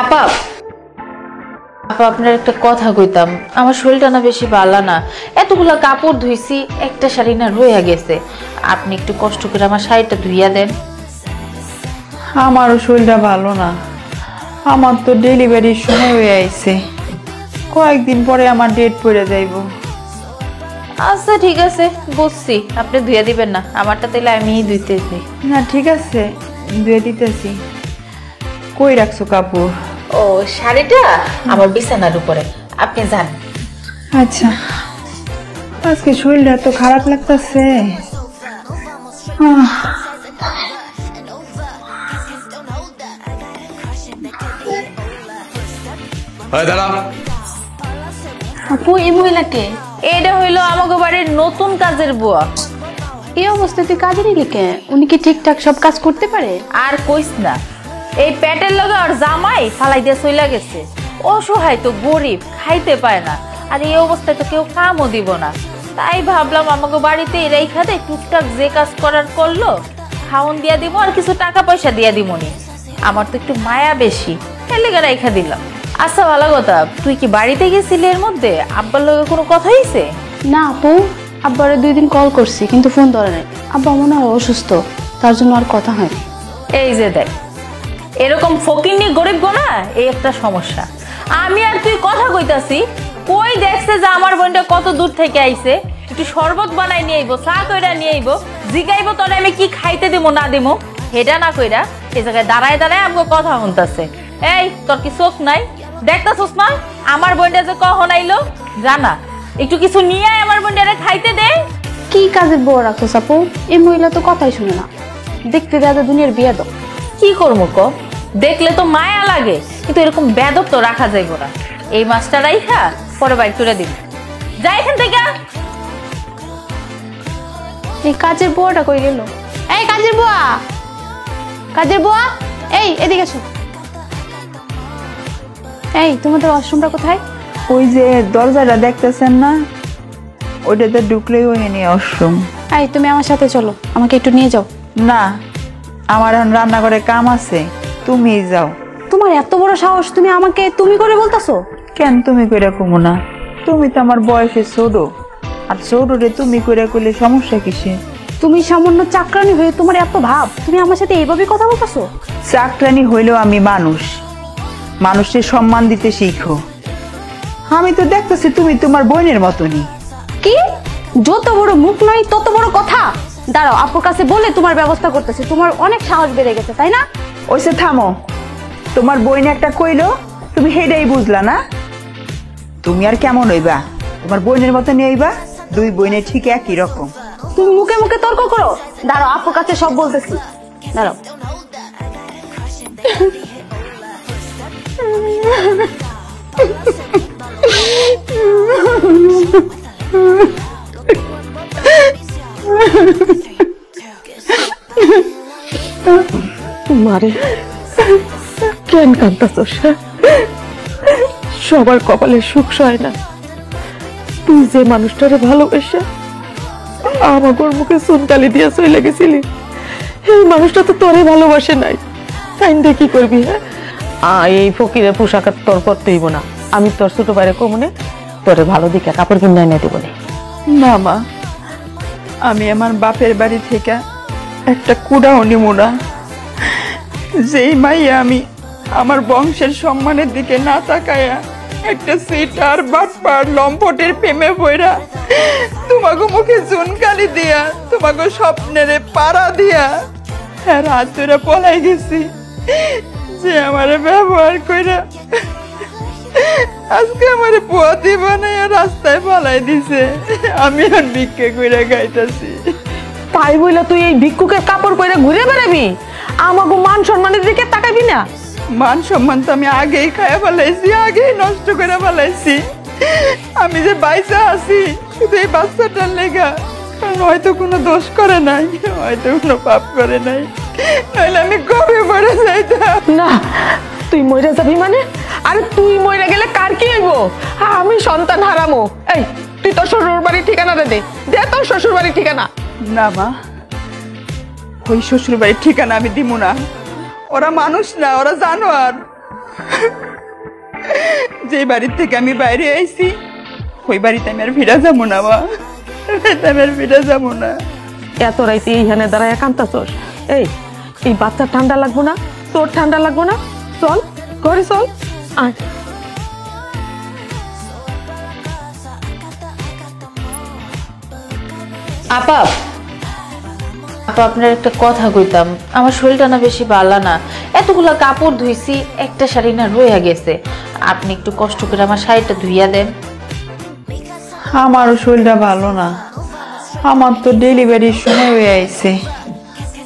আপা আপা আপনার একটা কথা কইতাম, আমার শরীরটা না বেশি ভালো না, এতগুলা কাপড় ধুইছি একটা শাড়ি না রয়ে গেছে, আপনি একটু কষ্ট করে আমার শাড়িটা ধুইয়া দেন। আমারও শরীরটা ভালো না, আমার তো ডেলিভারির সময় হয়ে আইছে, কয়েকদিন পরে আমার ডেট পড়ে যাইব। আচ্ছা ঠিক আছে বুঝছি, আপনি ধুইয়া দিবেন না, আমারটা তাইলে আমিই ধুইতেছি। না ঠিক আছে, ধুয়ে দিতেছি। কই রাখছো কাপড়? ও শাড়িটা আমার বিছানার উপরে, আপনি যান। আচ্ছা, আজকে শরীরটা এত খারাপ লাগতেছে। আপু এই মহিলাকে? এটা হইলো আমাগো বাড়ির নতুন কাজের বুয়া। এই অবস্থায় তুই কাজে নিলি কে? উনি কি ঠিকঠাক সব কাজ করতে পারে? আর কইস না, এই পেটের লগে আর জামাই ফালাই দিয়ে চইলা গেছে, অসহায় তো গরিব, খাইতে পায় না, আর এই অবস্থায় তো কেউ কামও দিব না, তাই ভাবলাম আমাকে বাড়িতে রেখা দে, টুকটাক যে কাজ করার করলো খাওন দিয়া দিব আর কিছু টাকা পয়সা দিয়া দিবনি, আমার তো একটু মায়া বেশি, এলাকা রেখা দিলাম। আচ্ছা ভালো কথা, তুই কি বাড়িতে গেছিলি এর মধ্যে? আব্বার লগে কোনো কথা হইছে? না আপু, আব্বারে 2 দিন কল করছি কিন্তু ফোন ধরে নাই। আব্বা মনে হয় অসুস্থ, তার জন্য আর কথা হয়নি। এই যে দেখ, এরকম ফকিন্নি গরিব গোনা এই একটা সমস্যা। আমি আর তুই কথা কইতাছি, কই দেখছে যে আমার বোনটা কত দূর থেকে আইছে, একটু শরবত বানাই নিয়ে আইবো, চা কইরা নিয়ে আইবো, জিগাইবো তোরে আমি কি খাইতে দিব না দিব, হেডা না কইরা এই জায়গায় দাঁড়ায় দাঁড়ায় আমাকে কথা শুনতাছে। এই তোর কি চোখ নাই? দেখতাছস না আমার বোনটা যে কখন আইলো? জানা একটু কিছু নিয়ে আয়, আমার বোনটারে খাইতে দে। কি কাজের বউ রাখছো আপু? এই মহিলা তো কথাই শুনে না, দেখতে দাদা দুনিয়ার বিয়ে দাও। কি করবো ক, দেখলে তো মায়া লাগে, কিন্তু এরকম বেদব তো রাখা যাইব না। এই মাছটা রাইখা পরে বাইর করে দিবি, যা এখান থেকে। এই কাজের বুয়াটা কই গেল? এই কাজের বুয়া, কাজের বুয়া, এই এদিকে এসো। এই তোমাদের ওয়াশরুমটা কোথায়? ওই যে দরজাটা দেখতেছেন না, ওইটাতে ঢুকলেই ওখানে ওয়াশরুম। এই তুমি আমার সাথে চলো, আমাকে একটু নিয়ে যাও। না, আমার এখন রান্নাঘরে কাম আছে, তুমি যাও। তোমার এত বড় সাহস, তুমি আমাকে তুমি করে বলতাছো? কেন তুমি কইরা কমু না? তুমি তো আমার বয়সে ছোট, আর ছোট রে তুমি কইরা কইলে সমস্যা কিসে? তুমি সামান্য চাকরানি হয়ে তোমার এত ভাব, তুমি আমার সাথে এইভাবে কথা বলতাছো? চাকরানি হইলেও আমি মানুষ, মানুষের সম্মান দিতে শিখো। আমি তো দেখতেছি তুমি তোমার বোনের মতনই। কি? যত বড় মুখ নয় তত বড় কথা। দাঁড়াও, আপুর কাছে বলে তোমার ব্যবস্থা করতেছি। তোমার অনেক সাহস বেড়ে গেছে তাই না? ওইসে থামো, তোমার বোন একটা কইলো, তুমি হেডাই বুঝলা না? তুমি আর কেমন হইবা? তোমার বোনের মতনই হইবা, 2 বোনের ঠিক একই রকম। তুমি মুখে মুখে তর্ক করো। দাঁড়াও, আপুর কাছে সব বলতেছি। দাঁড়াও। মারে কেন কাঁদতাছস? সবার কপালে সুখ সয় না। তুই যে মানুষটারে ভালোবেসে আমার মুখে চুনকালি দিয়ে চলে গেছিলি, এই মানুষটা তো তোরে ভালোবাসে নাই। তাই কি করবি? হ্যাঁ, এই ফকিরের পোশাক তোর পরতে হইব না। আমি তোর ছোট বাইরে কমনে তোরে ভালো দিকে কাপড় কিনে এনে দেব। না মা, আমি আমার বাপের বাড়ি থেকে একটা কুড়াও নিব না। যেই মাইয়া আমি আমার বংশের সম্মানের দিকে না তাকায়া একটা সিটার বাটপার লম্পটের প্রেমে বইরা তোমাকে মুখে চুনকালি দিয়া, তোমাকে স্বপ্নের পাড়া দিয়া হ্যাঁ রাত ধরে পলাই গেছি, যে আমার ব্যবহার কইরা আজকে আমার পোয়াতি বানাইয়া রাস্তায় পালাই দিছে। আমি আর ভিক্ষে কইরা খাইতাছি। তাই বইলা তুই এই ভিক্ষুকের কাপড় পরে ঘুরে বেড়াবি? আমাকে মান সম্মানের দিকে তাকাবি না? মান সম্মান তো আমি আগেই খাইয়া ফেলাইছি, আগেই নষ্ট করে ফেলাইছি। আমি যে বাইসা আছি শুধু এই বাচ্চাটার লেগা, কারণ হয়তো কোনো দোষ করে নাই, হয়তো কোনো পাপ করে নাই, নাহলে আমি কবে মরে যাইতাম। না, তুই মরে যাবি মানে? আরে তুই মরে গেলে কার কি হইব? আমি সন্তান হারামো। এই তুই তোর শ্বশুর বাড়ির ঠিকানা দে, দে তোর শ্বশুর বাড়ির ঠিকানা। না মা, ওই শ্বশুর বাড়ির ঠিকানা আমি দিব না। ওরা মানুষ না, ওরা জানোয়ার। যে বাড়ির থেকে আমি বাইরে আইছি ওই বাড়িতে আমি আর ফিরে যাবো না মা, আমি আর ফিরে যাবো না। এত রাইতে এইখানে দাঁড়ায় কান্তাছস? এই বাচ্চার ঠান্ডা লাগবো না? তোর ঠান্ডা লাগবো না? চল ঘরে চল। আয়। আপা আপা আপনার একটা কথা কইতাম, আমার শরীরটা না বেশি ভালো না, এতগুলা কাপড় ধুইছি একটা শাড়ি না রয়ে গেছে, আপনি একটু কষ্ট করে আমার শাড়িটা ধুইয়া দেন। আমারও শরীরটা ভালো না, আমার তো ডেলিভারির সময় হয়ে আইছে,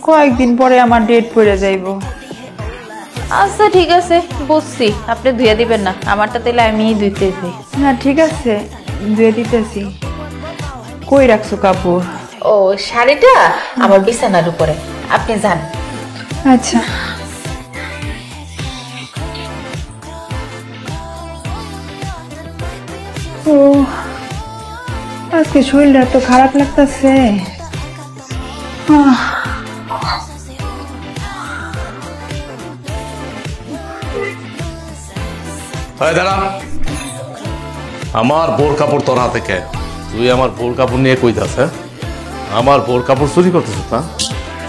কয়েকদিন পরে আমার ডেট পড়ে যাইব। আচ্ছা ঠিক আছে বুঝছি, আপনি ধুইয়া দিবেন না, আমারটা তাইলে আমিই ধুইতেছি। না ঠিক আছে, ধুয়ে দিতেছি। কই রাখছো কাপড়? ও শাড়িটা আমার বিছানার উপরে, আপনি যান। আচ্ছা। ও আজকে শরীরটা এত খারাপ লাগতেছে। দাঁড়া, আমার বোর কাপড় তোর হাতে কে? তুই আমার বোর কাপড় নিয়ে কইতাস? হ্যাঁ, আমার বোর কাপড় চুরি করতেছ না?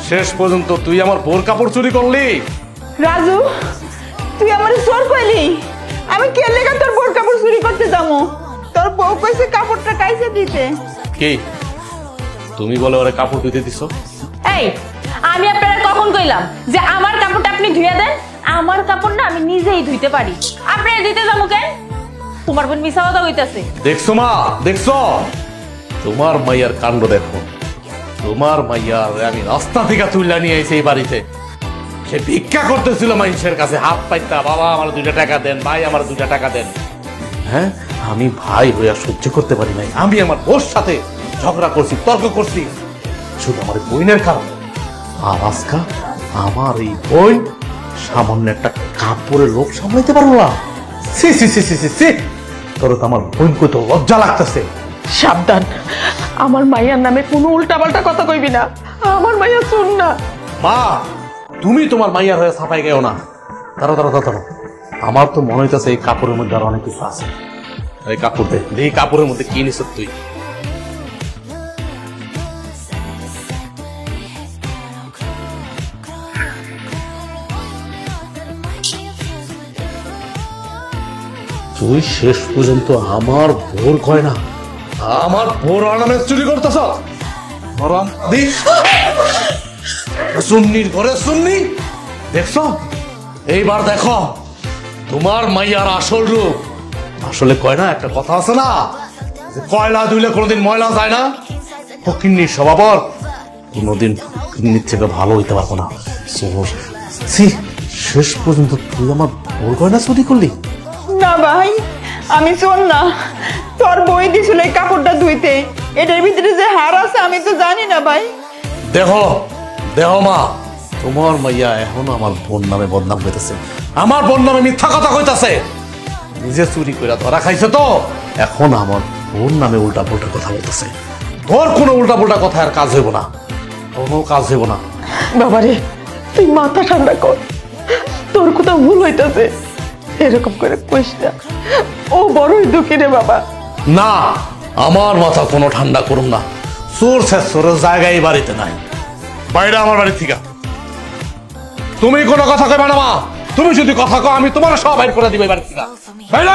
শেষ পর্যন্ত তুই আমার বোর কাপড় চুরি করলি? রাজু তুই আমার চোর কইলি? আমি কে লেগে তোর বোর কাপড় চুরি করতে যাবো? তোর বউ কইছে কাপড়টা কাইছে দিতে। কি তুমি বলে ওরে কাপড় ধুইতে দিছো? এই আমি আপনারা কখন কইলাম যে আমার কাপড়টা আপনি ধুইয়া দেন? আমার কাপড় না আমি নিজেই ধুইতে পারি, আপনি দিতে যাবো কেন? তোমার বোন মিছা কথা কইতাছে। দেখছো মা, দেখছো? তোমার মাইয়ার কাণ্ড দেখো। তোমার মাইয়ার আমি রাস্তা থেকে তুইলা নিয়ে আইছি এই বাড়িতে। সে ভিক্ষা করতেছিল মানুষের কাছে, হাত পাইতা, বাবা আমার 2টা টাকা দেন, ভাই আমার 2টা টাকা দেন। হ্যাঁ, আমি ভাই হইয়া সহ্য করতে পারি নাই, আমি আমার বোর সাথে ঝগড়া করছি, তর্ক করছি শুধু আমার বোনের কারণে। আর আজকা আমার এই বোন সামান্য একটা কাপড়ের লোক সামলাইতে পারবো না? সি সি সি সি সি সি, তোর তো আমার বোনকে তো লজ্জা লাগতেছে। সাবধান, আমার মাইয়ার নামে কোনো উল্টাপাল্টা কথা কইবি না, আমার মাইয়া শুন না। মা, তুমি তোমার মাইয়ার হয়ে সাফাই গেও না। দাঁড়ো দাঁড়ো দাঁড়ো, আমার তো মনে হইতেছে এই কাপড়ের মধ্যে আরো অনেক কিছু আছে। এই কাপড় দে, এই কাপড়ের মধ্যে কি নিছ তুই? তুই শেষ পর্যন্ত আমার ভোর কয় না, আমার ভোর অর্নামেন্ট চুরি করতেছ? সুন্নির ঘরে সুন্নি দেখছো? এইবার দেখো তোমার মাইয়ার আসল রূপ। আসলে কয় না একটা কথা আছে না, যে কয়লা ধুইলে কোনোদিন ময়লা যায় না। ফকিন্নির স্বভাবর কোনোদিন ফকিন্নির থেকে ভালো হইতে পারবো না। শেষ পর্যন্ত তুই আমার ভোর গয়না চুরি করলি? না ভাই, আমি চোর না, তোর বই দিছিল এই কাপড়টা ধুইতে, এটার ভিতরে যে হার আছে আমি তো জানি না ভাই। দেখো দেখো মা, তোমার মাইয়া এখনো আমার বোন নামে বদনাম হইতেছে, আমার বোন নামে মিথ্যা কথা কইতাছে। নিজে চুরি কইরা ধরা খাইছে তো এখন আমার বোন নামে উল্টা পাল্টা কথা বলতেছে। তোর কোনো উল্টা পাল্টা কথা আর কাজ হইব না, কোনো কাজ হইব না। বাবারে তুই মাথা ঠান্ডা কর, তোর কোথাও ভুল হইতাছে, এরকম করে কইস না, ও বড়ই দুঃখী রে বাবা। না, আমার মাথা কোনো ঠান্ডা করুম না, চোর শেষরের জায়গায় বাড়িতে নাই, বাইরে আমার বাড়ি থেকে। তুমি কোনো কথা কইবা না মা, তুমি যদি কথা কও আমি তোমার সব বাইর করে দিবে বাড়ি থেকে। বাইরে